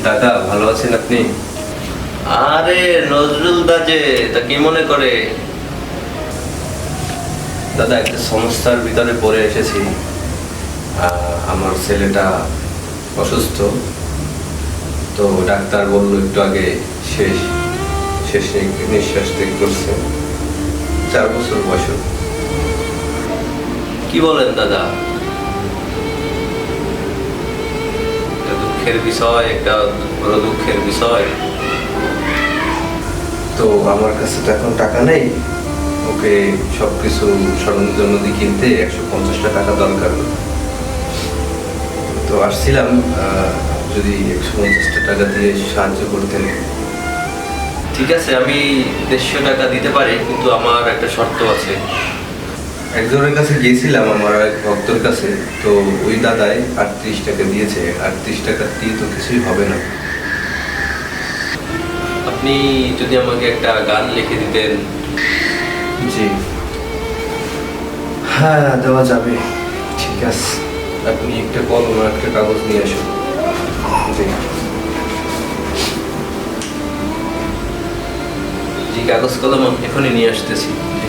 দাদা ভালো আছেন আপনি? আরে নজরুল দাজে তা কি মনে করে? দাদা একটা সমস্যার ভিতরে পড়ে এসেছি। আমার ছেলেটা অসুস্থ, তো ডাক্তার বললো একটু আগে শেষ শেষ নিঃশ্বাস ত্যাগ করছে। 4 বছর বয়স। কি বলেন দাদা? এটা দুঃখের বিষয়, একটা বড় দুঃখের বিষয়। তো আমার কাছে তো এখন টাকা নেই, ওকে সবকিছু সরঞ্জাম কিনতে 150টা টাকা দরকার। তো আসছিলাম, যদি 150টা টাকা দিয়ে সাহায্য করতেন। ঠিক আছে, আমি 150 টাকা দিতে পারি, কিন্তু আমার একটা শর্ত আছে। একজনের কাছে গিয়েছিলাম, আমার এক ভক্তর কাছে, তো ওই দাদাই 38 টাকা দিয়েছে। 38 টাকা দিয়ে তো কিছুই হবে না। আপনি যদি আমাকে একটা গান লিখে দিতেন। জি, হ্যাঁ দেওয়া যাবে। ঠিক আছে, আপনি একটা কলম আর একটা কাগজ নিয়ে আসুন। জি জি, কাগজ কলম এখনই নিয়ে আসতেছি। জি।